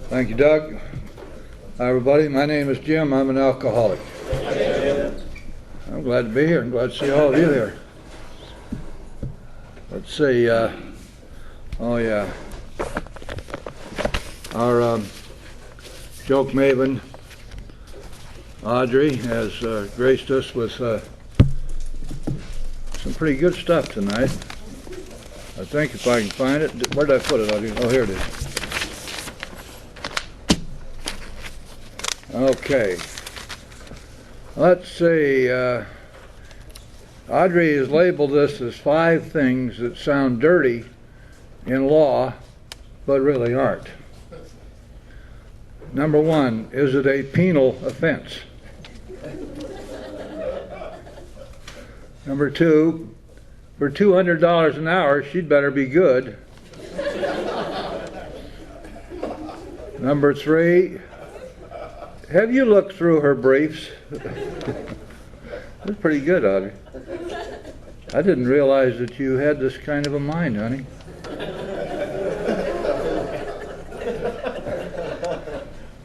Thank you, Doug. Hi, everybody. My name is Jim. I'm an alcoholic. I'm glad to be here. I'm glad to see all of you here. Let's see. Oh, yeah. Our joke maven, Audrey, has graced us with some pretty good stuff tonight. I think if I can find it. Where did I put it, Audrey? Oh, here it is. Okay. Let's see. Audrey has labeled this as 5 things that sound dirty in law, but really aren't. Number 1, is it a penal offense? Number 2, for $200 an hour, she'd better be good. Number 3, have you looked through her briefs? That's pretty good, Audrey. I didn't realize that you had this kind of a mind, honey.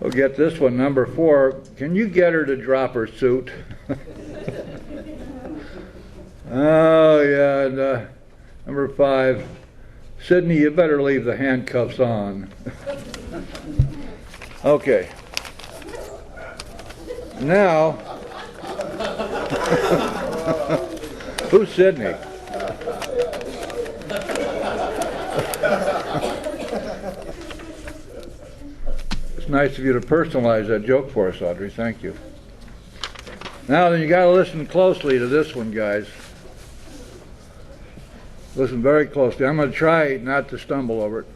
We'll get this one. Number 4, can you get her to drop her suit? Oh, yeah. And, number 5, Sydney, you better leave the handcuffs on. Okay. Now, who's Sydney? It's nice of you to personalize that joke for us, Audrey. Thank you. Now then, you got to listen closely to this one, guys. Listen very closely. I'm going to try not to stumble over it.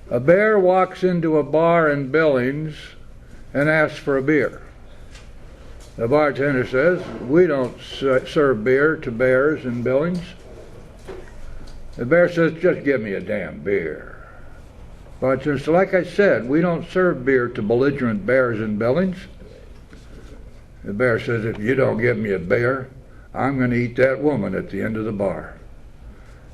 A bear walks into a bar in Billings and asks for a beer. The bartender says, "We don't serve beer to bears in Billings." The bear says, "Just give me a damn beer." Bartender says, "Like I said, we don't serve beer to belligerent bears in Billings." The bear says, "If you don't give me a beer, I'm going to eat that woman at the end of the bar."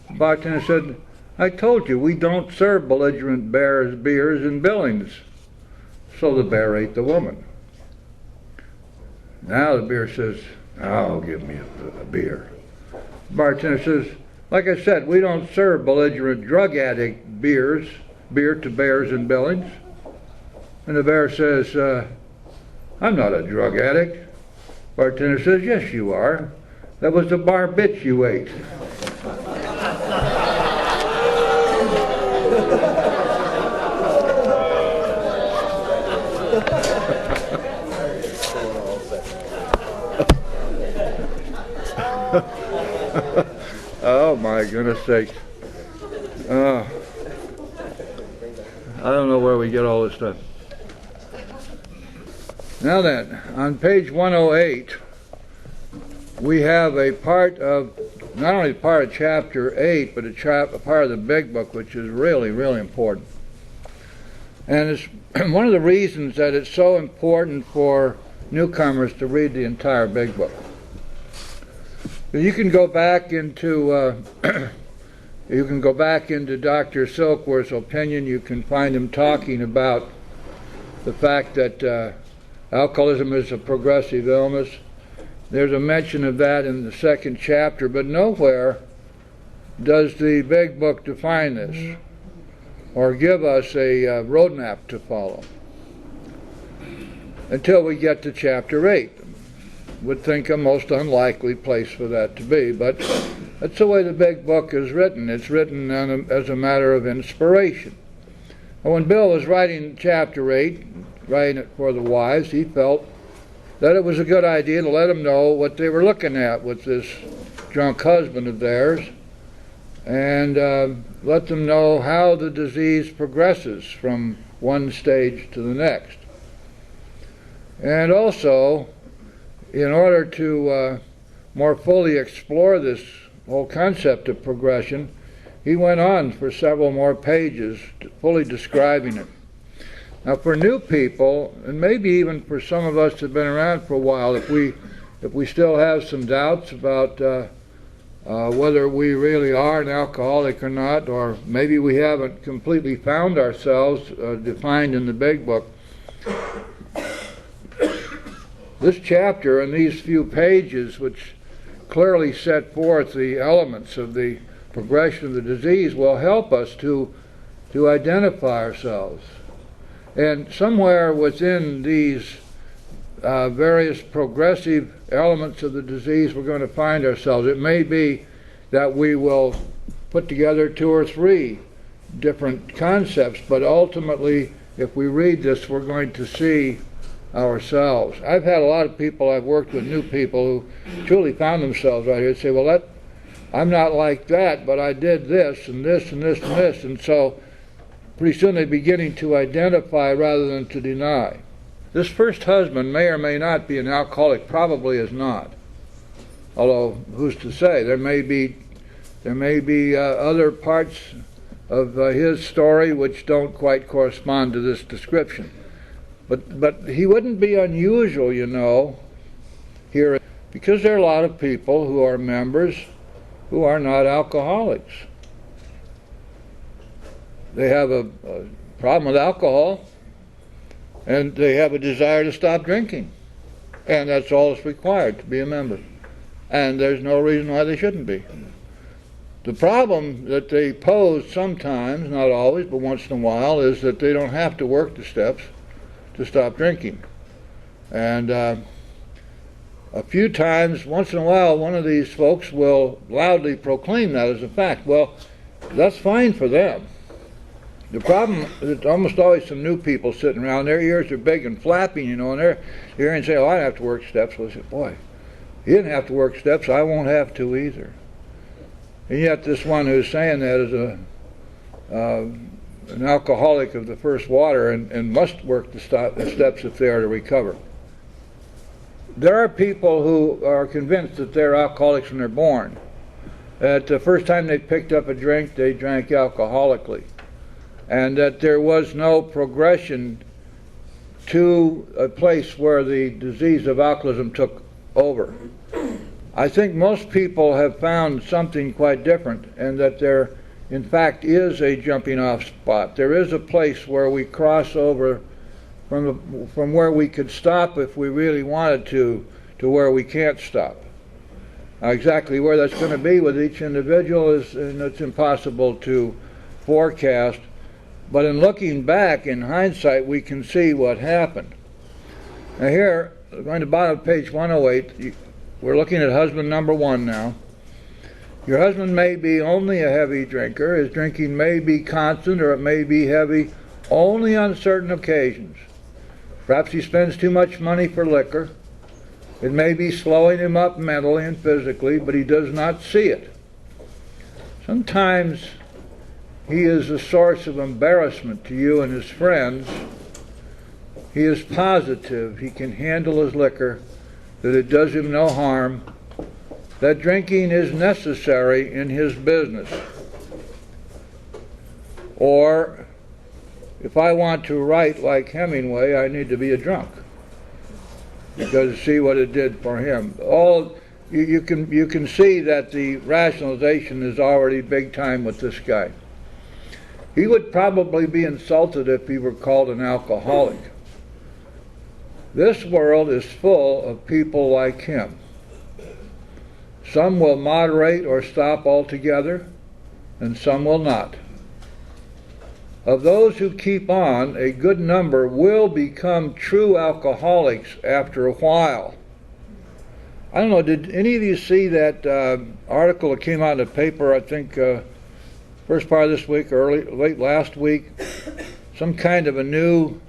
The bartender said, "I told you we don't serve belligerent beers in Billings." So the bear ate the woman. Now the bear says, "Oh, give me a beer." The bartender says, "Like I said, we don't serve belligerent drug addict beer to bears in Billings." And the bear says, "I'm not a drug addict." Bartender says, "Yes, you are. That was the bar bitch you ate." Oh my goodness sakes. I don't know where we get all this stuff. Now then, on page 108, we have a part of, not only part of chapter 8, but a part of the big book, which is really, really important. And it's one of the reasons that it's so important for newcomers to read the entire big book. You can go back into Dr. Silkworth's opinion. You can find him talking about the fact that alcoholism is a progressive illness. There's a mention of that in the 2nd chapter, but nowhere does the big book define this or give us a roadmap to follow until we get to chapter 8. Would think a most unlikely place for that to be, but that's the way the big book is written. It's written as a matter of inspiration. And when Bill was writing chapter 8, writing it for the wives, he felt that it was a good idea to let them know what they were looking at with this drunk husband of theirs, and let them know how the disease progresses from one stage to the next. And also, in order to more fully explore this whole concept of progression, he went on for several more pages fully describing it. Now for new people, and maybe even for some of us that have been around for a while, if we still have some doubts about whether we really are an alcoholic or not, or maybe we haven't completely found ourselves defined in the big book. This chapter and these few pages, which clearly set forth the elements of the progression of the disease, will help us to identify ourselves. And somewhere within these various progressive elements of the disease we're going to find ourselves. It may be that we will put together 2 or 3 different concepts, but ultimately, if we read this, we're going to see ourselves. I've had a lot of people, I've worked with new people who truly found themselves right here and say, well, I'm not like that, but I did this and this and this and this, and so pretty soon they're beginning to identify rather than to deny. This first husband may or may not be an alcoholic, probably is not. Although, who's to say? There may be other parts of his story which don't quite correspond to this description. But he wouldn't be unusual, you know, here, because there are a lot of people who are members who are not alcoholics. They have a problem with alcohol, and they have a desire to stop drinking. And that's all that's required to be a member. And there's no reason why they shouldn't be. The problem that they pose sometimes, not always, but once in a while, is that they don't have to work the steps to stop drinking. And a few times, once in a while, one of these folks will loudly proclaim that as a fact. Well, that's fine for them. The problem is almost always some new people sitting around, their ears are big and flapping, you know, and they're hearing say, oh, I don't have to work steps. Well, I said, boy, he didn't have to work steps, I won't have to either. And yet this one who's saying that is an alcoholic of the first water and must work the steps if they are to recover. There are people who are convinced that they're alcoholics when they're born. That the first time they picked up a drink, they drank alcoholically. And that there was no progression to a place where the disease of alcoholism took over. I think most people have found something quite different, and that there, in fact, is a jumping off spot. There is a place where we cross over from where we could stop if we really wanted to where we can't stop. Now, exactly where that's going to be with each individual it's impossible to forecast. But in looking back, in hindsight, we can see what happened. Now here, going to the bottom of page 108, we're looking at husband number 1 now. Your husband may be only a heavy drinker. His drinking may be constant, or it may be heavy only on certain occasions. Perhaps he spends too much money for liquor. It may be slowing him up mentally and physically, but he does not see it. Sometimes he is a source of embarrassment to you and his friends. He is positive he can handle his liquor, that it does him no harm, that drinking is necessary in his business. Or, if I want to write like Hemingway, I need to be a drunk, because see what it did for him. You can see that the rationalization is already big time with this guy. He would probably be insulted if he were called an alcoholic. This world is full of people like him. Some will moderate or stop altogether, and some will not. Of those who keep on, a good number will become true alcoholics after a while. I don't know, did any of you see that article that came out in the paper, I think, first part of this week or late last week? Some kind of a new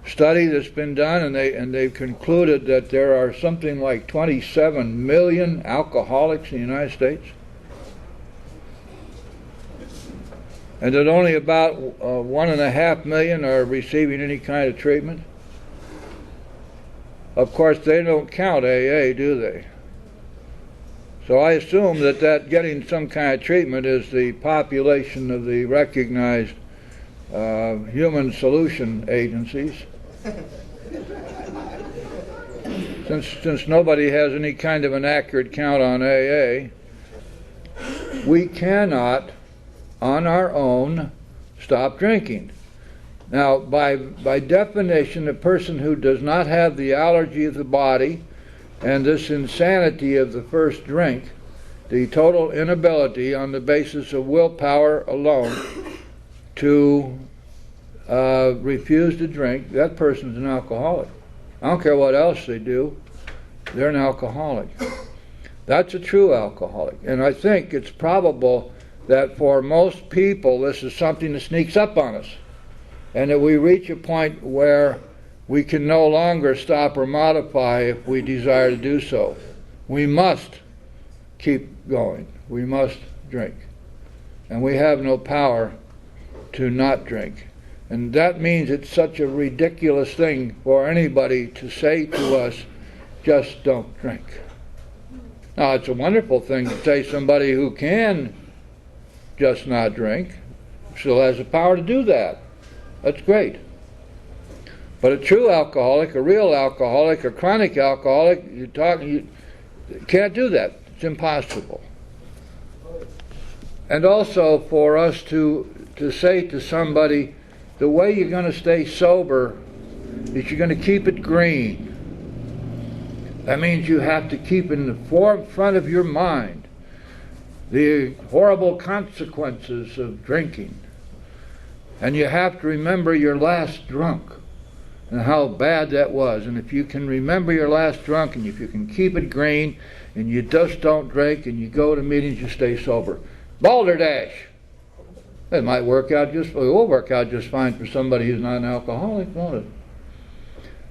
study that's been done, and they've concluded that there are something like 27 million alcoholics in the United States, and that only about 1.5 million are receiving any kind of treatment. Of course, they don't count AA, do they? So I assume that getting some kind of treatment is the population of the recognized human solution agencies. Since nobody has any kind of an accurate count on AA, we cannot, on our own, stop drinking. Now, by definition, a person who does not have the allergy of the body and this insanity of the first drink, the total inability on the basis of willpower alone to refuse to drink, that person's an alcoholic. I don't care what else they do, they're an alcoholic. That's a true alcoholic. And I think it's probable that for most people this is something that sneaks up on us, and that we reach a point where we can no longer stop or modify if we desire to do so. We must keep going. We must drink. And we have no power to not drink. And that means it's such a ridiculous thing for anybody to say to us, just don't drink. Now, it's a wonderful thing to say somebody who can just not drink still has the power to do that. That's great. But a true alcoholic, a real alcoholic, a chronic alcoholic, you can't do that. It's impossible. And also for us to say to somebody, the way you're going to stay sober is you're going to keep it green. That means you have to keep in the forefront of your mind the horrible consequences of drinking. And you have to remember your last drunk and how bad that was. And if you can remember your last drunk, and if you can keep it green, and you just don't drink, and you go to meetings, you stay sober. Balderdash! It might work out it will work out just fine for somebody who's not an alcoholic, won't it?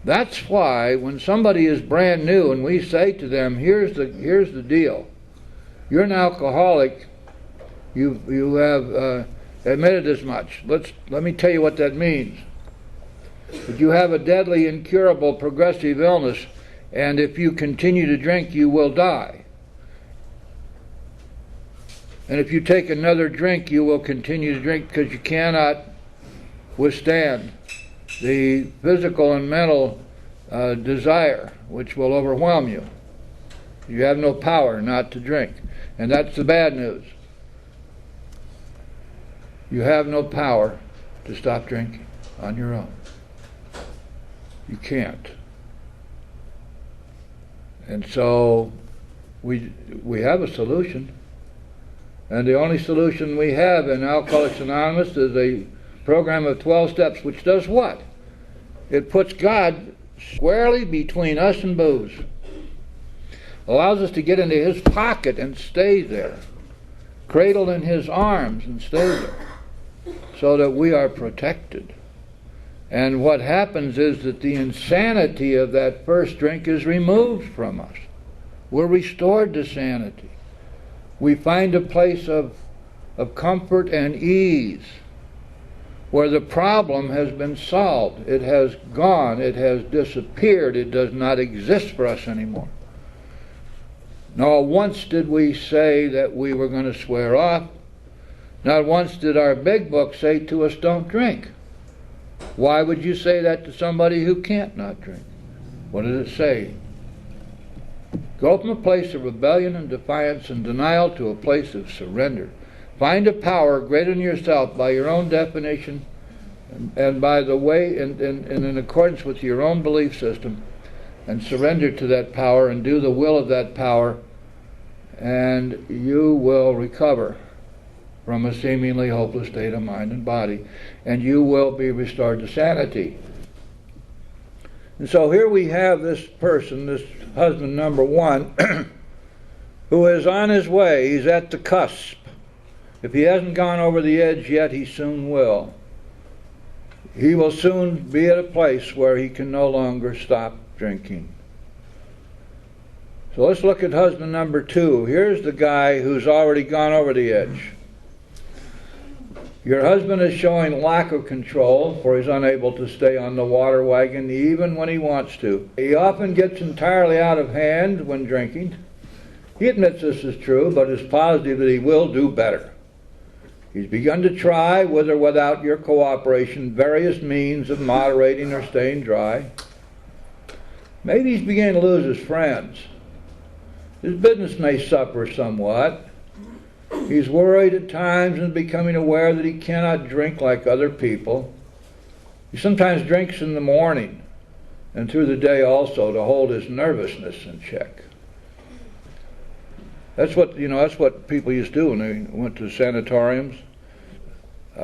That's why when somebody is brand new and we say to them, here's the deal. You're an alcoholic. You have admitted as much. Let me tell you what that means. That you have a deadly, incurable, progressive illness, and if you continue to drink, you will die. And if you take another drink, you will continue to drink because you cannot withstand the physical and mental desire which will overwhelm you. You have no power not to drink. And that's the bad news. You have no power to stop drinking on your own. You can't. And so we have a solution. And the only solution we have in Alcoholics Anonymous is a program of 12 steps, which does what? It puts God squarely between us and booze. Allows us to get into His pocket and stay there. Cradled in His arms and stay there. So that we are protected. And what happens is that the insanity of that first drink is removed from us. We're restored to sanity. We find a place of comfort and ease where the problem has been solved. It has gone. It has disappeared. It does not exist for us anymore. Nor once did we say that we were going to swear off. Not once did our big book say to us, don't drink. Why would you say that to somebody who can't not drink? What did it say? Go from a place of rebellion and defiance and denial to a place of surrender. Find a power greater than yourself by your own definition and by the way and in accordance with your own belief system, and surrender to that power and do the will of that power, and you will recover from a seemingly hopeless state of mind and body, and you will be restored to sanity. And so here we have this person, this husband number one, who is on his way. He's at the cusp. If he hasn't gone over the edge yet, he soon will. He will soon be at a place where he can no longer stop drinking. So let's look at husband number two. Here's the guy who's already gone over the edge. Your husband is showing lack of control, for he's unable to stay on the water wagon even when he wants to. He often gets entirely out of hand when drinking. He admits this is true, but is positive that he will do better. He's begun to try, with or without your cooperation, various means of moderating or staying dry. Maybe he's beginning to lose his friends. His business may suffer somewhat. He's worried at times and becoming aware that he cannot drink like other people. He sometimes drinks in the morning and through the day also to hold his nervousness in check. That's what people used to do when they went to sanatoriums. 2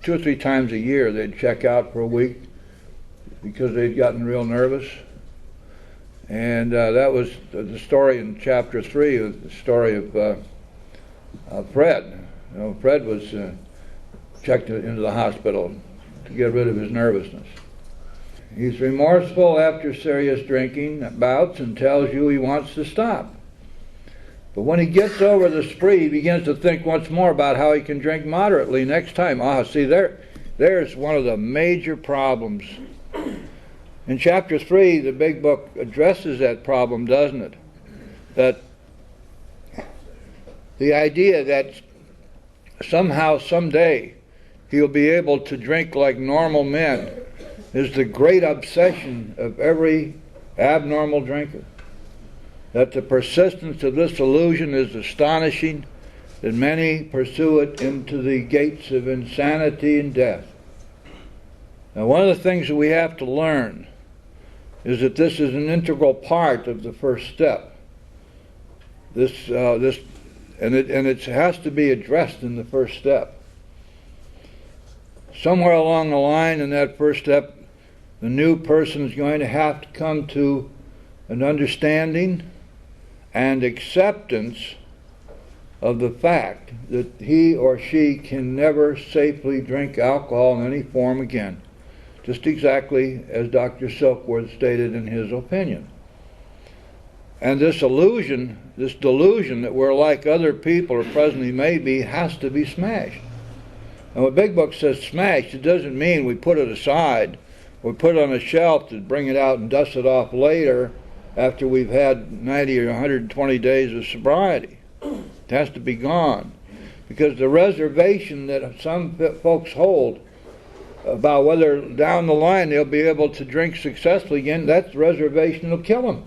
or 3 times a year they'd check out for a week because they'd gotten real nervous. And that was the story in chapter 3, the story of Fred. Fred was checked into the hospital to get rid of his nervousness. He's remorseful after serious drinking bouts and tells you he wants to stop. But when he gets over the spree, he begins to think once more about how he can drink moderately next time. See, there's one of the major problems. In chapter 3, the big book addresses that problem, doesn't it? That the idea that somehow, someday, he'll be able to drink like normal men is the great obsession of every abnormal drinker. That the persistence of this illusion is astonishing, that many pursue it into the gates of insanity and death. Now, one of the things that we have to learn is that this is an integral part of the first step. It has to be addressed in the first step. Somewhere along the line in that first step, the new person is going to have to come to an understanding and acceptance of the fact that he or she can never safely drink alcohol in any form again, just exactly as Dr. Silkworth stated in his opinion. And this delusion that we're like other people or presently may be, has to be smashed. And when Big Book says smashed, it doesn't mean we put it aside, or put it on a shelf to bring it out and dust it off later after we've had 90 or 120 days of sobriety. It has to be gone. Because the reservation that some folks hold about whether down the line they'll be able to drink successfully again, that reservation will kill them.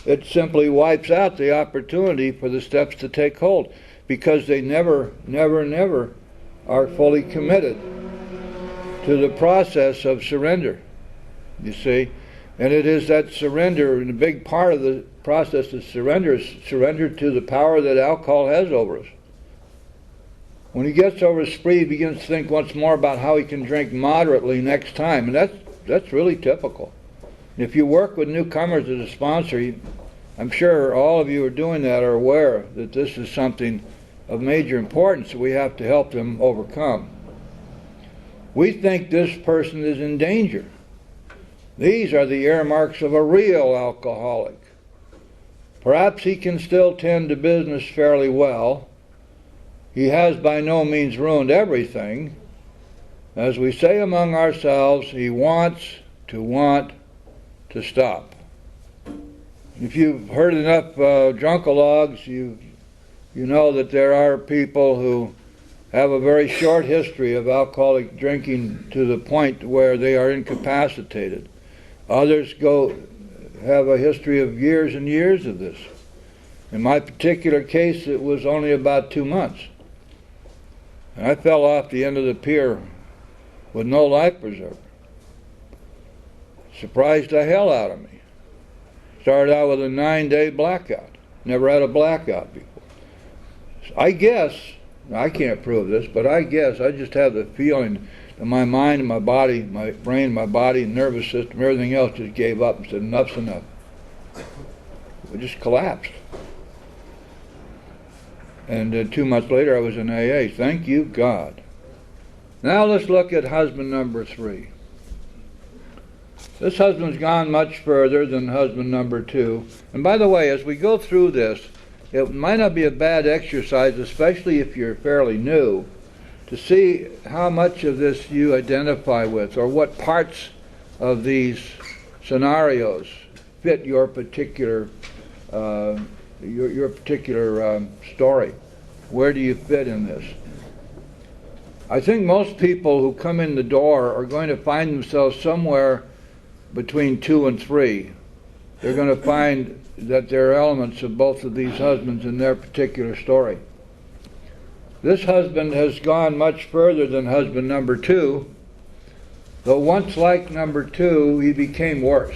It simply wipes out the opportunity for the steps to take hold, because they never are fully committed to the process of surrender, you see. And it is that surrender, and a big part of the process of surrender is surrender to the power that alcohol has over us. When he gets over his spree, he begins to think once more about how he can drink moderately next time, and that's really typical. And if you work with newcomers as a sponsor, I'm sure all of you are doing that, are aware that this is something of major importance that we have to help them overcome. We think this person is in danger. These are the earmarks of a real alcoholic. Perhaps he can still tend to business fairly well. He has by no means ruined everything. As we say among ourselves, he wants to stop. If you've heard enough drunkalogs, you know that there are people who have a very short history of alcoholic drinking to the point where they are incapacitated. Others have a history of years and years of this. In my particular case, it was only about 2 months. And I fell off the end of the pier with no life preserver. Surprised the hell out of me. Started out with a 9-day blackout. Never had a blackout before. I guess, I can't prove this, but I guess I just have the feeling that my mind and my body, my brain, my body, nervous system, everything else just gave up and said, enough's enough. It just collapsed. And 2 months later, I was in AA. Thank you, God. Now let's look at husband number 3. This husband's gone much further than husband number 2. And by the way, as we go through this, it might not be a bad exercise, especially if you're fairly new, to see how much of this you identify with, or what parts of these scenarios fit your particular story. Where do you fit in this? I think most people who come in the door are going to find themselves somewhere between 2 and 3. They're going to find that there are elements of both of these husbands in their particular story. This husband has gone much further than husband number 2. Though once like number 2, he became worse.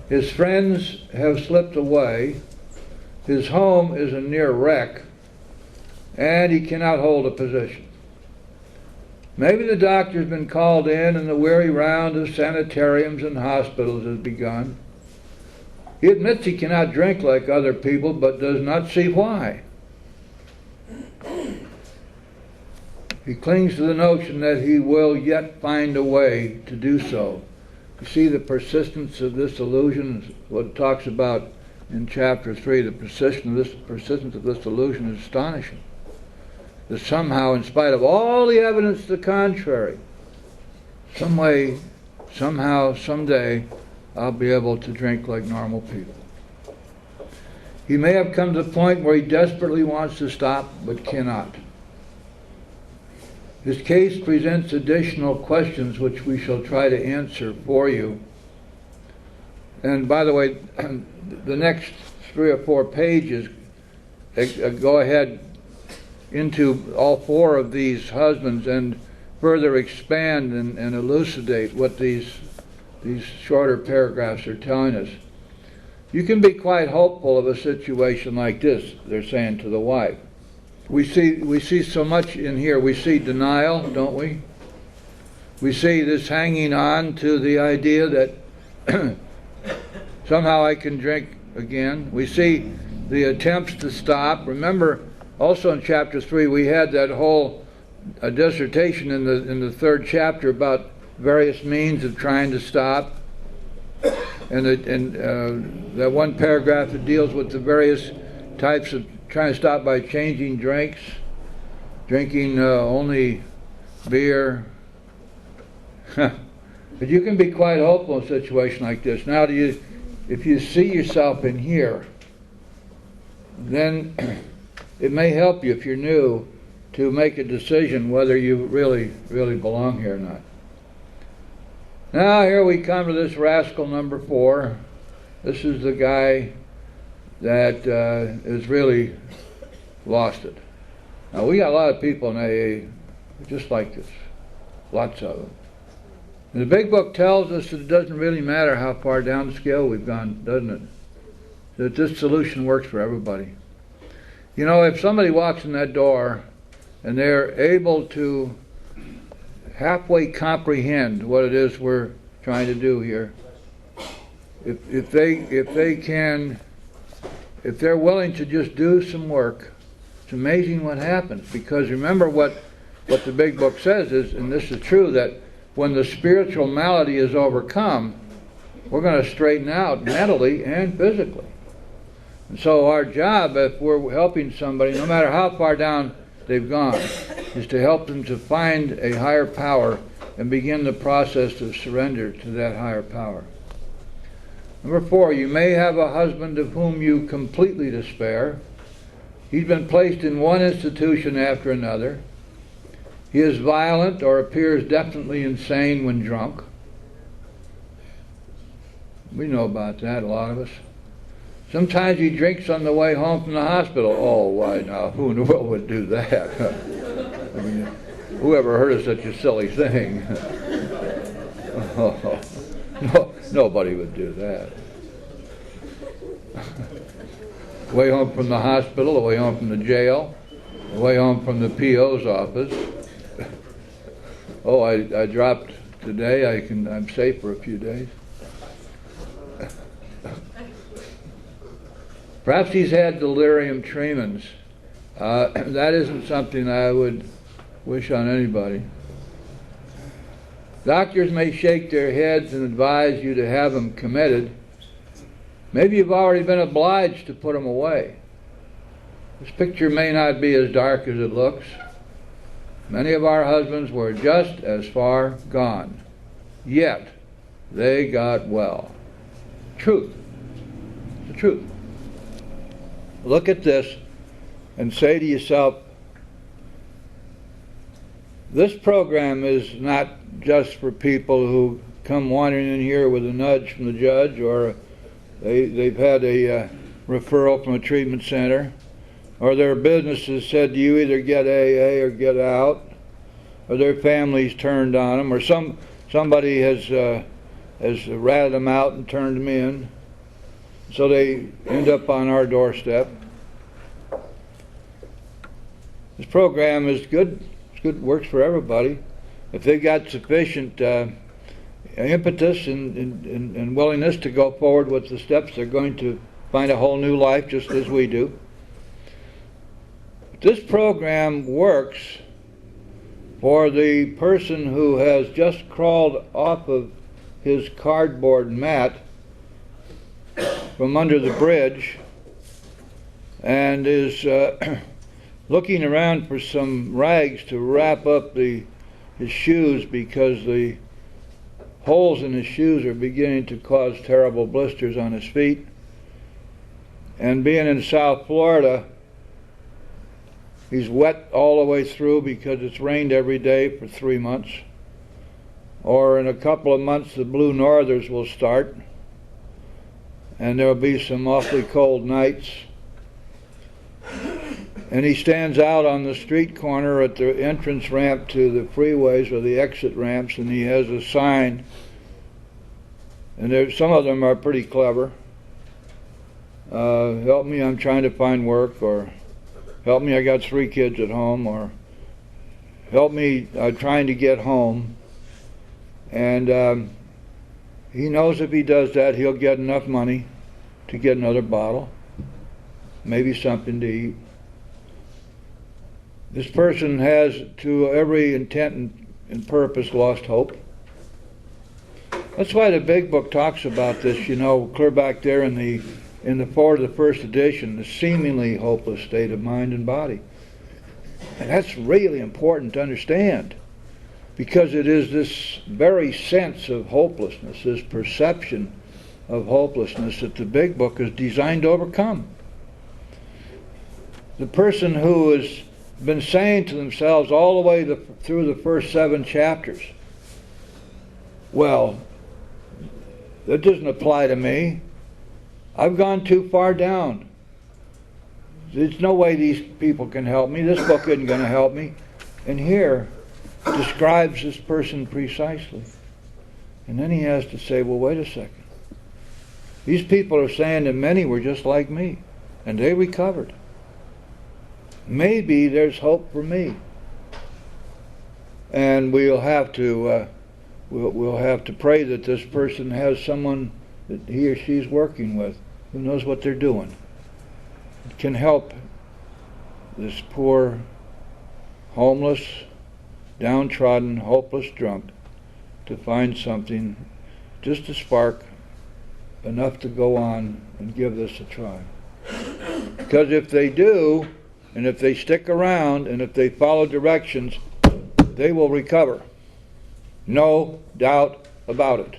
His friends have slipped away. His home is a near wreck, and he cannot hold a position. Maybe the doctor's been called in and the weary round of sanitariums and hospitals has begun. He admits he cannot drink like other people, but does not see why. He clings to the notion that he will yet find a way to do so. You see the persistence of this illusion, what it talks about in chapter 3, the persistence of this illusion is astonishing. That somehow, in spite of all the evidence to the contrary, some way, somehow, someday, I'll be able to drink like normal people. He may have come to the point where he desperately wants to stop, but cannot. His case presents additional questions which we shall try to answer for you. And by the way, the next 3 or 4 pages go ahead into all 4 of these husbands and further expand and elucidate what these shorter paragraphs are telling us. You can be quite hopeful of a situation like this, they're saying to the wife. We see so much in here. We see denial, don't we? We see this hanging on to the idea that somehow I can drink again. We see the attempts to stop. Remember, also in chapter 3, we had that whole dissertation in the 3rd chapter about various means of trying to stop, and that one paragraph that deals with the various types of trying to stop by changing drinks, drinking only beer. But you can be quite hopeful in a situation like this. Now, if you see yourself in here, then it may help you, if you're new, to make a decision whether you really belong here or not. Now here we come to this rascal number 4. This is the guy that has really lost it. Now we got a lot of people in AA just like this. Lots of them. And the big book tells us that it doesn't really matter how far down the scale we've gone, doesn't it? That this solution works for everybody. You know, if somebody walks in that door and they're able to halfway comprehend what it is we're trying to do here, if they're willing to just do some work, it's amazing what happens. Because remember what the big book says is, and this is true, that when the spiritual malady is overcome, we're going to straighten out mentally and physically. And so our job, if we're helping somebody, no matter how far down they've gone, is to help them to find a higher power and begin the process of surrender to that higher power. Number 4, you may have a husband of whom you completely despair. He's been placed in one institution after another. He is violent or appears definitely insane when drunk. We know about that, a lot of us. Sometimes he drinks on the way home from the hospital. Oh, why now, who in the world would do that? I mean, whoever heard of such a silly thing? Oh, no, nobody would do that. Way home from the hospital, away home from the jail, away home from the PO's office. Oh, I dropped today. I'm safe for a few days. Perhaps he's had delirium tremens. That isn't something I would wish on anybody. Doctors may shake their heads and advise you to have him committed. Maybe you've already been obliged to put him away. This picture may not be as dark as it looks. Many of our husbands were just as far gone, yet they got well. Truth. The truth. Look at this and say to yourself, this program is not just for people who come wandering in here with a nudge from the judge, or they've had a referral from a treatment center, or their businesses said you either get AA or get out, or their families turned on them, or somebody has ratted them out and turned them in, so they end up on our doorstep. This program is good. It's good. Works for everybody. If they got sufficient impetus and willingness to go forward with the steps, they're going to find a whole new life, just as we do. This program works for the person who has just crawled off of his cardboard mat from under the bridge and is looking around for some rags to wrap up his shoes, because the holes in his shoes are beginning to cause terrible blisters on his feet. And being in South Florida, he's wet all the way through because it's rained every day for 3 months. Or in a couple of months the blue northers will start, and there'll be some awfully cold nights. And he stands out on the street corner at the entrance ramp to the freeways or the exit ramps, and he has a sign, and some of them are pretty clever. Help me, I'm trying to find work, or help me, I got 3 kids at home, or help me, I'm trying to get home. And he knows if he does that, he'll get enough money to get another bottle, maybe something to eat. This person has, to every intent and purpose, lost hope. That's why the big book talks about this, clear back there in the forward of the first edition, the seemingly hopeless state of mind and body. And that's really important to understand, because it is this very sense of hopelessness, this perception of hopelessness, that the big book is designed to overcome. The person who has been saying to themselves all the way through the first 7 chapters, well, that doesn't apply to me. I've gone too far down. There's no way these people can help me. This book isn't going to help me. And here describes this person precisely. And then he has to say, well, wait a second. These people are saying that many were just like me, and they recovered. Maybe there's hope for me. And we'll have to pray that this person has someone that he or she's working with who knows what they're doing, can help this poor, homeless, downtrodden, hopeless drunk to find something, just a spark, enough to go on and give this a try. Because if they do, and if they stick around, and if they follow directions, they will recover. No doubt about it.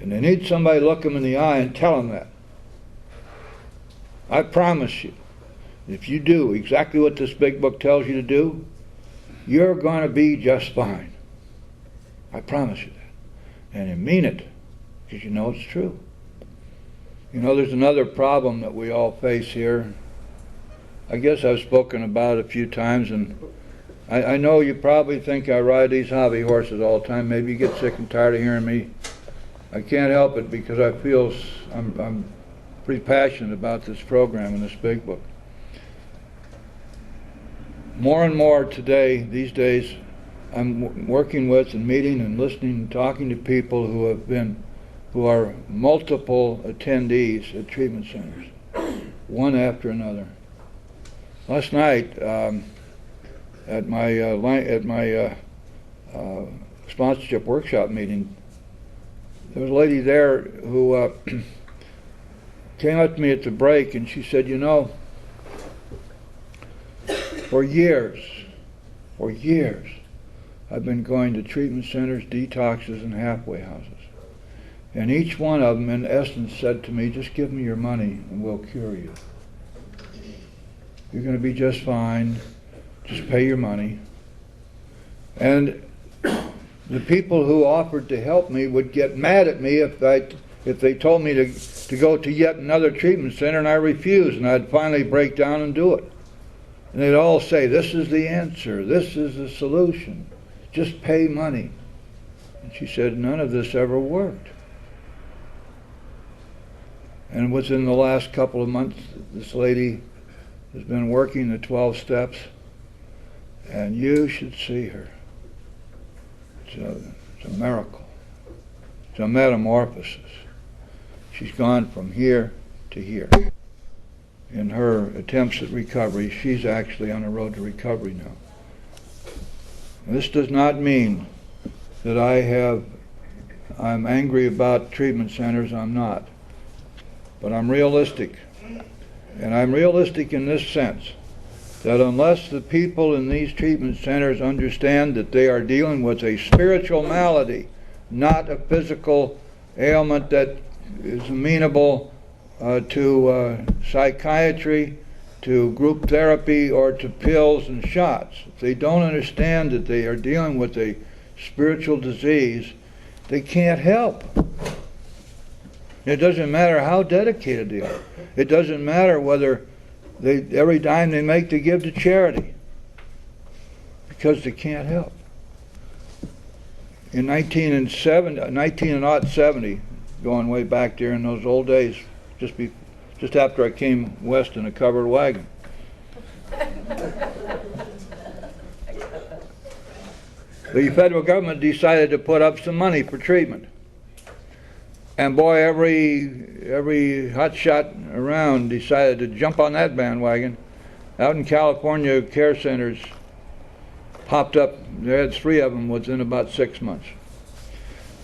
And they need somebody to look them in the eye and tell them that. I promise you, if you do exactly what this big book tells you to do, you're going to be just fine. I promise you that. And I mean it, because you know it's true. There's another problem that we all face here. I guess I've spoken about it a few times, and I know you probably think I ride these hobby horses all the time. Maybe you get sick and tired of hearing me. I can't help it, because I feel I'm pretty passionate about this program and this big book. More and more today, these days, I'm working with and meeting and listening and talking to people who are multiple attendees at treatment centers, one after another. Last night, at my sponsorship workshop meeting, there was a lady there who came up to me at the break, and she said, for years, I've been going to treatment centers, detoxes, and halfway houses. And each one of them, in essence, said to me, just give me your money and we'll cure you. You're going to be just fine. Just pay your money. And the people who offered to help me would get mad at me if if they told me to go to yet another treatment center, and I refused, and I'd finally break down and do it. And they'd all say, this is the answer, this is the solution, just pay money. And she said, none of this ever worked. And within the last couple of months, this lady has been working the 12 steps, and you should see her. It's a miracle. It's a metamorphosis. She's gone from here to here. In her attempts at recovery, she's actually on the road to recovery now. And this does not mean that I'm angry about treatment centers. I'm not. But I'm realistic. And I'm realistic in this sense, that unless the people in these treatment centers understand that they are dealing with a spiritual malady, not a physical ailment that is amenable to psychiatry, to group therapy, or to pills and shots. If they don't understand that they are dealing with a spiritual disease, they can't help. It doesn't matter how dedicated they are. It doesn't matter whether every dime they make they give to charity, because they can't help. In 1970, going way back there in those old days, just after I came west in a covered wagon, the federal government decided to put up some money for treatment. And boy, every hotshot around decided to jump on that bandwagon. Out in California, care centers popped up. They had 3 of them within about 6 months.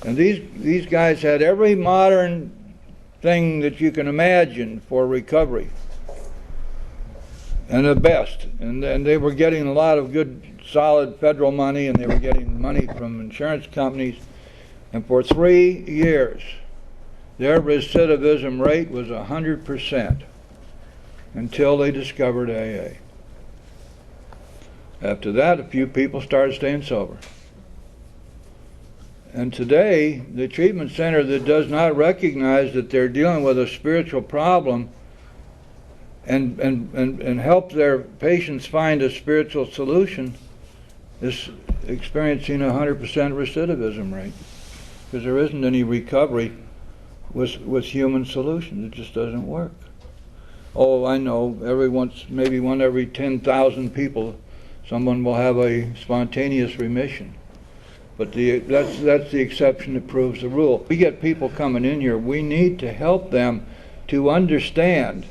And these guys had every modern thing that you can imagine for recovery, and the best. And they were getting a lot of good, solid federal money, and they were getting money from insurance companies. And for 3 years, their recidivism rate was 100% until they discovered AA. After that, a few people started staying sober. And today, the treatment center that does not recognize that they're dealing with a spiritual problem and help their patients find a spiritual solution is experiencing a 100% recidivism rate, because there isn't any recovery with human solutions. It just doesn't work. Oh, I know, maybe one every 10,000 people, someone will have a spontaneous remission. But that's the exception that proves the rule. We get people coming in here, we need to help them to understand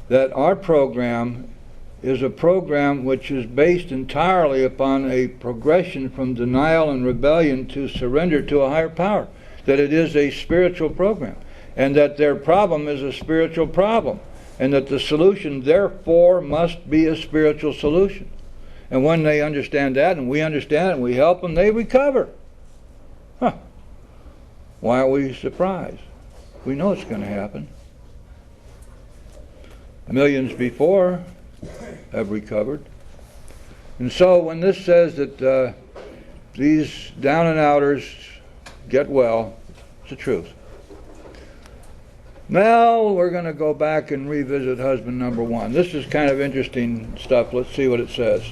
that our program is a program which is based entirely upon a progression from denial and rebellion to surrender to a higher power. That it is a spiritual program, and that their problem is a spiritual problem, and that the solution therefore must be a spiritual solution. And when they understand that, and we understand it, and we help them, they recover. Why are we surprised? We know it's going to happen. Millions before have recovered. And so when this says that these down and outers get well, it's the truth. Now we're going to go back and revisit husband number 1. This is kind of interesting stuff. Let's see what it says.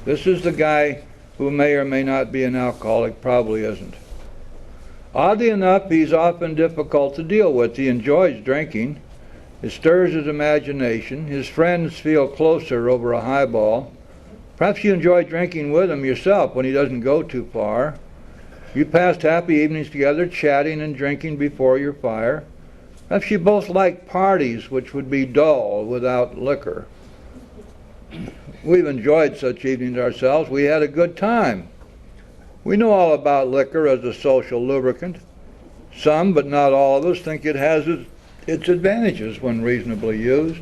This is the guy who may or may not be an alcoholic, probably isn't. Oddly enough, he's often difficult to deal with. He enjoys drinking. It stirs his imagination. His friends feel closer over a highball. Perhaps you enjoy drinking with him yourself when he doesn't go too far. You passed happy evenings together, chatting and drinking before your fire. Perhaps you both like parties which would be dull without liquor. We've enjoyed such evenings ourselves. We had a good time. We know all about liquor as a social lubricant. Some, but not all of us, think it has its advantages when reasonably used.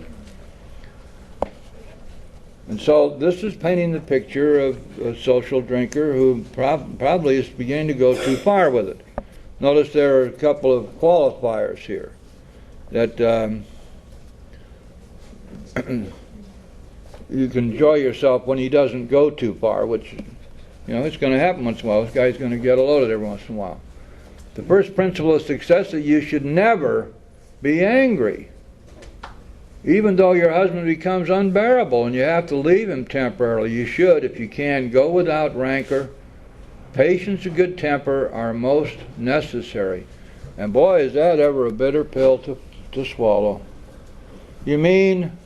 And so this is painting the picture of a social drinker who probably is beginning to go too far with it. Notice there are a couple of qualifiers here. That you can enjoy yourself when he doesn't go too far, which, it's going to happen once in a while. This guy's going to get loaded every once in a while. The first principle of success is that you should never be angry. Even though your husband becomes unbearable and you have to leave him temporarily, you should, if you can, go without rancor. Patience and good temper are most necessary. And boy, is that ever a bitter pill to swallow. You mean,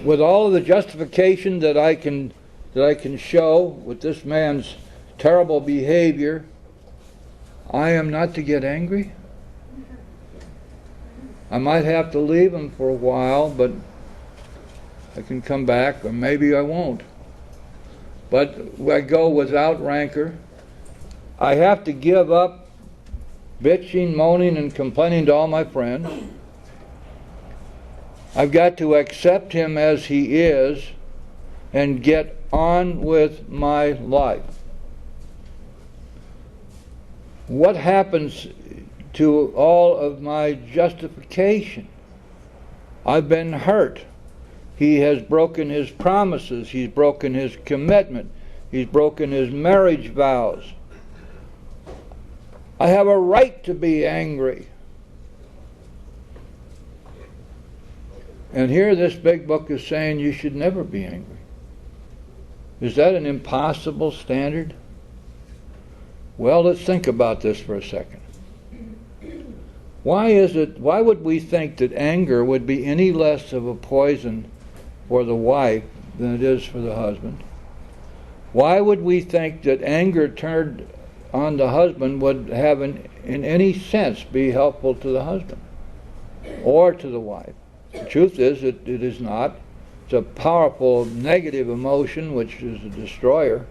with all of the justification that I can show with this man's terrible behavior, I am not to get angry? I might have to leave him for a while, but I can come back, or maybe I won't. But I go without rancor. I have to give up bitching, moaning, and complaining to all my friends. I've got to accept him as he is and get on with my life. What happens to all of my justification? I've been hurt. He has broken his promises. He's broken his commitment. He's broken his marriage vows. I have a right to be angry. And here this big book is saying you should never be angry. Is that an impossible standard? Well, let's think about this for a second. Why would we think that anger would be any less of a poison for the wife than it is for the husband? Why would we think that anger turned on the husband would have in any sense be helpful to the husband or to the wife? The truth is it is not. It's a powerful negative emotion which is a destroyer.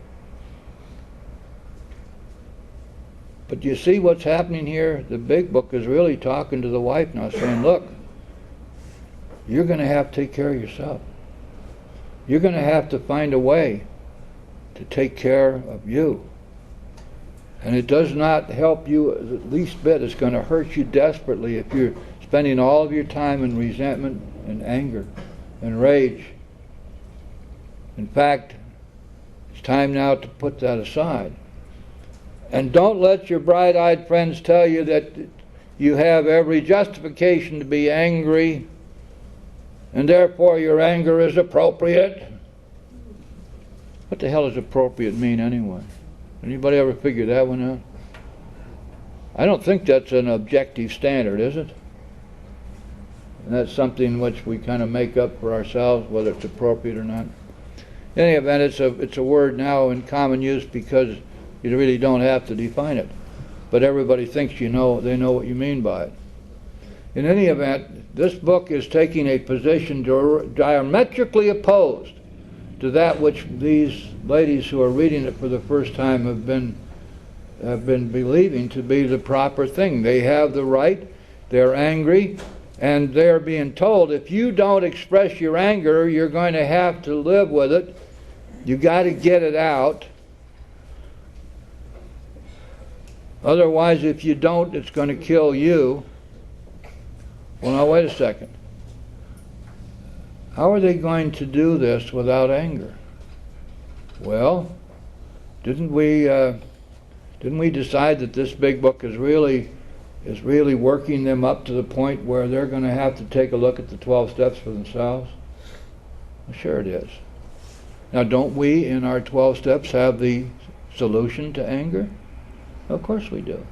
But you see what's happening here? The big book is really talking to the wife now, saying, look, you're going to have to take care of yourself. You're going to have to find a way to take care of you. And it does not help you the least bit. It's going to hurt you desperately if you're spending all of your time in resentment and anger and rage. In fact, it's time now to put that aside. And don't let your bright-eyed friends tell you that you have every justification to be angry and therefore your anger is appropriate. What the hell does appropriate mean anyway? Anybody ever figure that one out? I don't think that's an objective standard, is it? And that's something which we kind of make up for ourselves, whether it's appropriate or not. In any event, it's a word now in common use because you really don't have to define it. But everybody thinks they know what you mean by it. In any event, this book is taking a position diametrically opposed to that which these ladies who are reading it for the first time have been believing to be the proper thing. They have the right, they're angry, and they're being told if you don't express your anger, you're going to have to live with it. You got to get it out. Otherwise, if you don't, it's going to kill you. Well, now wait a second. How are they going to do this without anger? Well, didn't we decide that this big book is really working them up to the point where they're going to have to take a look at the 12 steps for themselves? Well, sure it is. Now, don't we in our 12 steps have the solution to anger? Of course we do.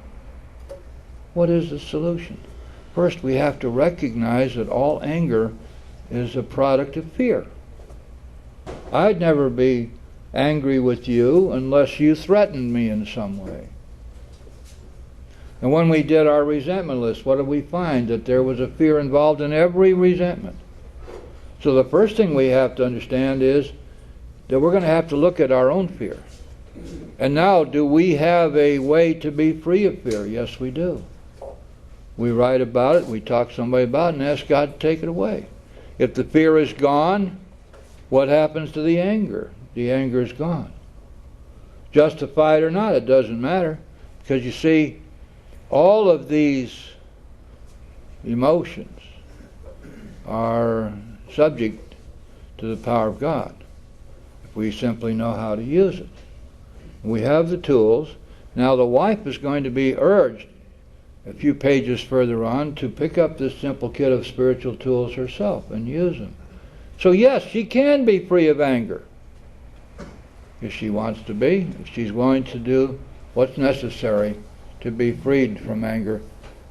What is the solution? First, we have to recognize that all anger is a product of fear. I'd never be angry with you unless you threatened me in some way. And when we did our resentment list, what did we find? That there was a fear involved in every resentment. So the first thing we have to understand is that we're going to have to look at our own fear. And now, do we have a way to be free of fear? Yes, we do. We write about it, we talk to somebody about it, and ask God to take it away. If the fear is gone, what happens to the anger? The anger is gone. Justified or not, it doesn't matter. Because you see, all of these emotions are subject to the power of God, if we simply know how to use it. We have the tools. Now the wife is going to be urged a few pages further on to pick up this simple kit of spiritual tools herself and use them. So yes, she can be free of anger if she wants to be, if she's willing to do what's necessary to be freed from anger,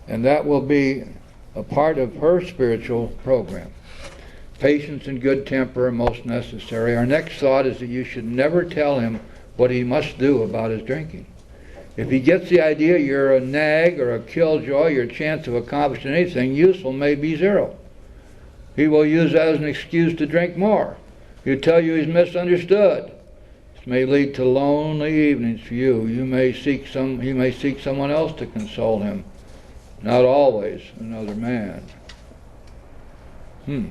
and that will be a part of her spiritual program. Patience and good temper are most necessary. Our next thought is that you should never tell him what he must do about his drinking. If he gets the idea you're a nag or a killjoy, your chance of accomplishing anything useful may be zero. He will use that as an excuse to drink more. He'll tell you he's misunderstood. This may lead to lonely evenings for you. He may seek someone else to console him. Not always another man. I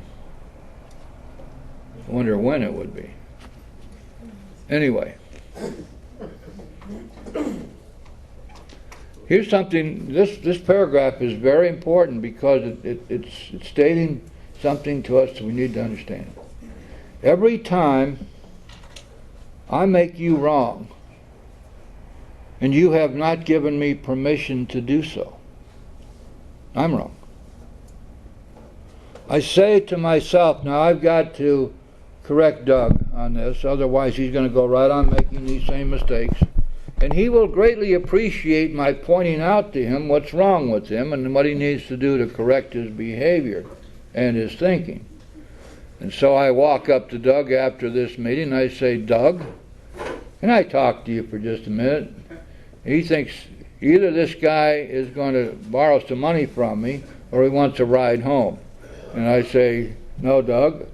wonder when it would be. Anyway. Here's something, this paragraph is very important because it's stating something to us that we need to understand. Every time I make you wrong, and you have not given me permission to do so, I'm wrong. I say to myself, now I've got to correct Doug on this, otherwise he's going to go right on making these same mistakes. And he will greatly appreciate my pointing out to him what's wrong with him and what he needs to do to correct his behavior and his thinking. And so I walk up to Doug after this meeting and I say, Doug, can I talk to you for just a minute? He thinks either this guy is going to borrow some money from me or he wants a ride home. And I say, no, Doug,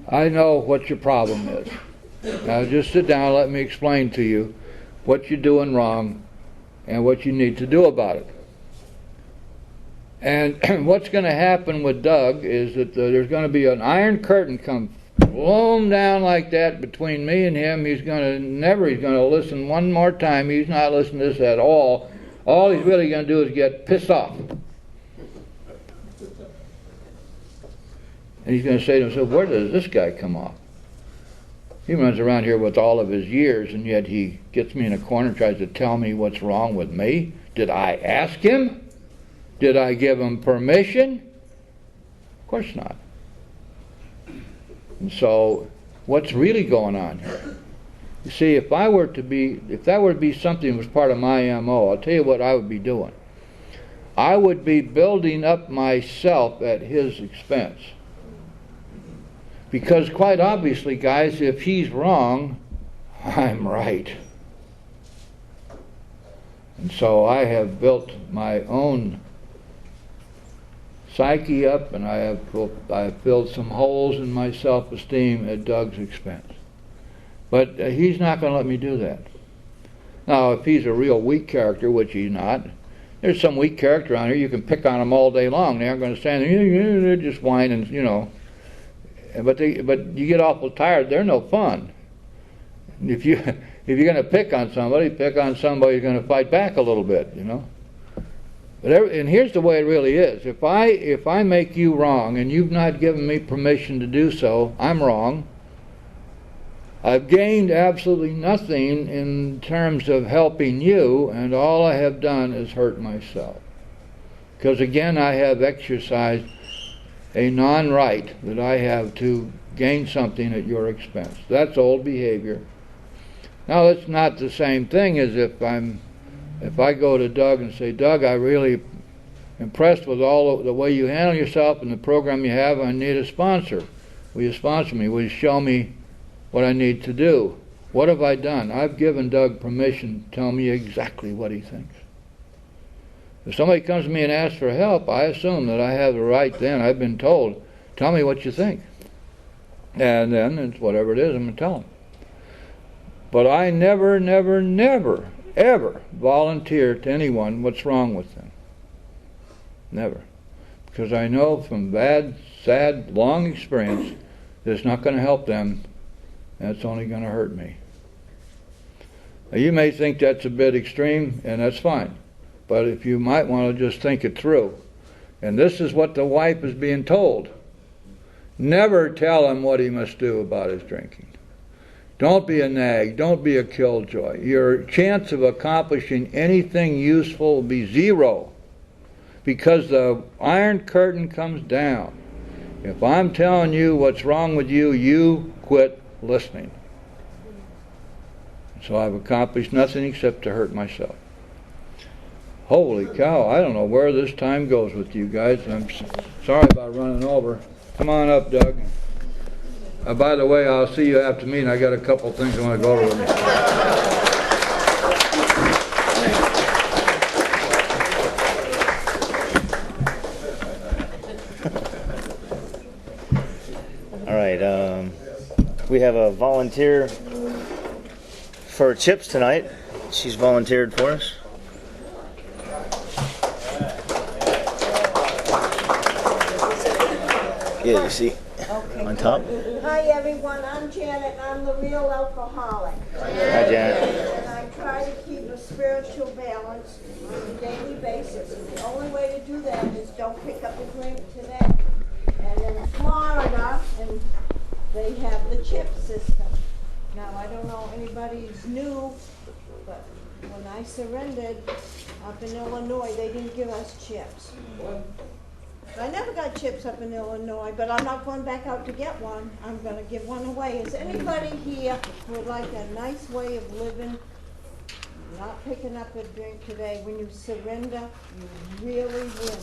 I know what your problem is. Now just sit down and let me explain to you what you're doing wrong and what you need to do about it. And what's going to happen with Doug is that there's going to be an iron curtain come blown down like that between me and him. He's going to listen one more time. He's not listening to this at all. All he's really going to do is get pissed off. And he's going to say to himself, where does this guy come off? He runs around here with all of his years, and yet he gets me in a corner and tries to tell me what's wrong with me. Did I ask him? Did I give him permission? Of course not. And so, what's really going on here? You see, if that were to be something that was part of my MO, I'll tell you what I would be doing. I would be building up myself at his expense. Because quite obviously, guys, if he's wrong, I'm right. And so I have built my own psyche up, and I have filled some holes in my self-esteem at Doug's expense. But he's not going to let me do that. Now, if he's a real weak character, which he's not, there's some weak character on here, you can pick on him all day long. They aren't going to stand there, they're just whining, you know. But you get awful tired. They're no fun. If you're going to pick on somebody who's going to fight back a little bit, you know. And here's the way it really is. If I make you wrong and you've not given me permission to do so, I'm wrong. I've gained absolutely nothing in terms of helping you, and all I have done is hurt myself. Because again, I have exercised a non-right that I have to gain something at your expense. That's old behavior. Now that's not the same thing as if I go to Doug and say, Doug, I'm really impressed with all the way you handle yourself and the program you have. I need a sponsor. Will you sponsor me? Will you show me what I need to do? What have I done? I've given Doug permission to tell me exactly what he thinks. If somebody comes to me and asks for help, I assume that I have the right then. I've been told, tell me what you think. And then it's whatever it is, I'm going to tell them. But I never, ever volunteer to anyone what's wrong with them. Never. Because I know from bad, sad, long experience that it's not going to help them, and it's only going to hurt me. Now, you may think that's a bit extreme, and that's fine. But if you might want to just think it through. And this is what the wife is being told. Never tell him what he must do about his drinking. Don't be a nag. Don't be a killjoy. Your chance of accomplishing anything useful will be zero because the Iron Curtain comes down. If I'm telling you what's wrong with you, you quit listening. So I've accomplished nothing except to hurt myself. Holy cow, I don't know where this time goes with you guys. I'm sorry about running over. Come on up, Doug. By the way, I'll see you after meeting. I got a couple things I want to go over with you. All right, we have a volunteer for chips tonight. She's volunteered for us. Yeah, you see, okay, on top. Hi everyone, I'm Janet. I'm the real alcoholic. Hi, Janet. And I try to keep a spiritual balance on a daily basis. And the only way to do that is don't pick up a drink today. And in Florida, and they have the chip system. Now I don't know if anybody's new, but when I surrendered up in Illinois, they didn't give us chips. I never got chips up in Illinois, but I'm not going back out to get one. I'm going to give one away. Is anybody here who would like a nice way of living, not picking up a drink today? When you surrender, you really win.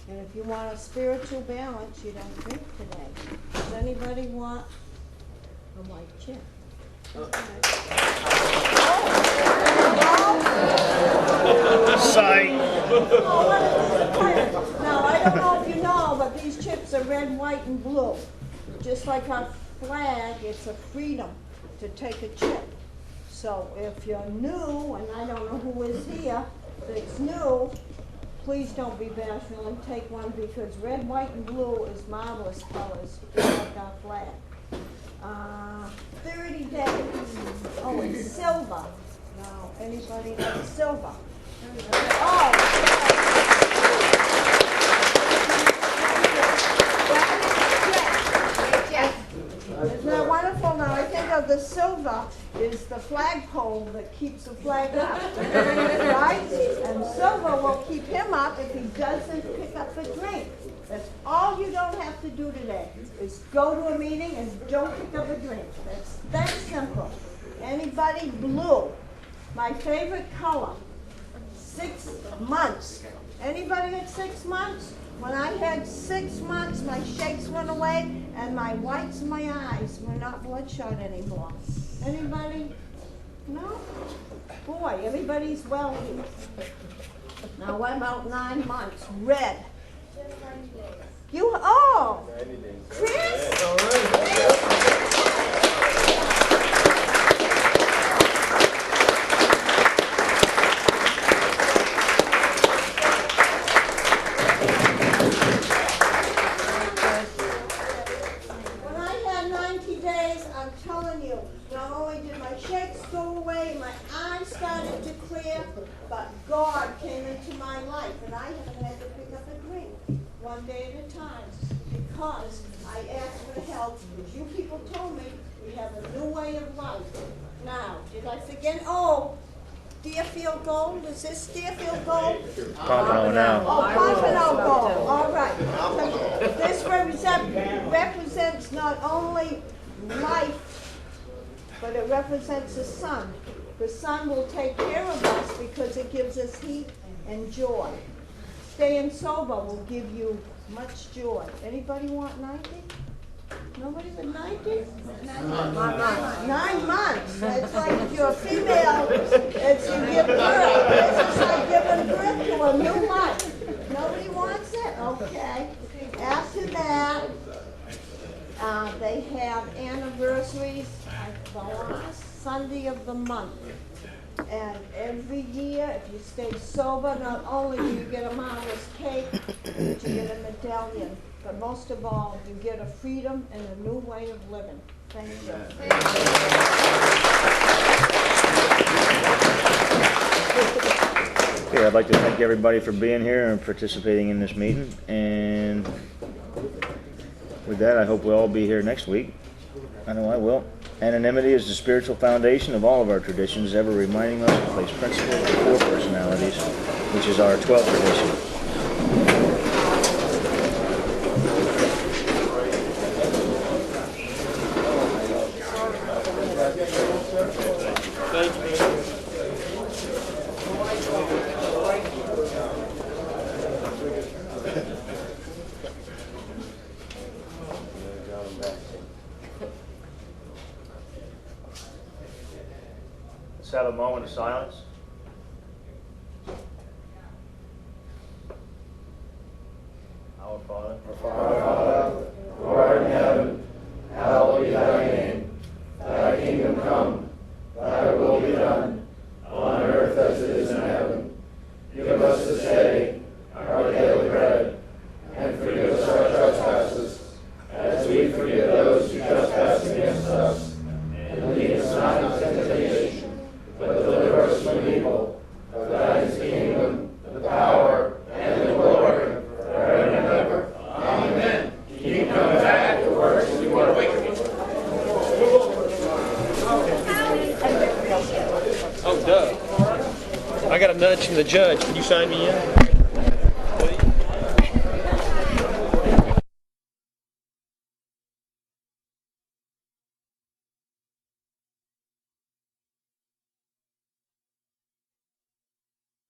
And if you want a spiritual balance, you don't drink today. Does anybody want a white chip? Sorry. Now, I don't know if you know, but these chips are red, white, and blue. Just like our flag, it's a freedom to take a chip. So if you're new, and I don't know who is here that's new, please don't be bashful and take one because red, white, and blue is marvelous colors, just like our flag. 30 days. Oh, it's silver. Now, anybody like silver? Oh, isn't that wonderful? Now, I think of the silver is the flagpole that keeps the flag up, right? And silver will keep him up if he doesn't pick up a drink. That's all you don't have to do today, is go to a meeting and don't pick up a drink. That's that simple. Anybody blue? My favorite color, 6 months. Anybody at 6 months? When I had 6 months, my shakes went away and my whites in my eyes were not bloodshot anymore. Anybody? No? Boy, everybody's wealthy. Now what about 9 months? Red. You, oh, Chris? When I had 90 days, I'm telling you, not only did my shakes go away, my eyes started to clear, but God came into my life, and I haven't had to pick up a drink. One day at a time, because I asked for help, because you people told me we have a new way of life. Now, did I forget? Oh, Deerfield Gold, is this Deerfield Gold? Pompano now. Oh, Pompano Gold, all right. This represents not only life, but it represents the sun. The sun will take care of us because it gives us heat and joy. Staying sober will give you much joy. Anybody want 90? Nobody with 90? 9 months. It's like if you're a female, it's you give birth. It's just like giving birth to a new life. Nobody wants it? Okay. After that, they have anniversaries the last Sunday of the month. And every year, if you stay sober, not only do you get a marvelous cake, but you get a medallion. But most of all, you get a freedom and a new way of living. Thank you. Okay, I'd like to thank everybody for being here and participating in this meeting. And with that, I hope we'll all be here next week. I know I will. Anonymity is the spiritual foundation of all of our traditions, ever reminding us to place principles before personalities, which is our 12th tradition. Let's have a moment of silence. Our Father, who art in heaven, hallowed be thy name. Thy kingdom come, thy will be done, on earth as it is in heaven. Give us this day our daily bread, and forgive us our trespasses, as we forgive those who trespass against us. And lead us not into temptation, but deliver us from evil. For thine is the kingdom, the power, and the glory, forever and ever. Amen. Keep coming back to work as you are wicked. Oh, Doug. I got a nudge from the judge. Can you sign me in?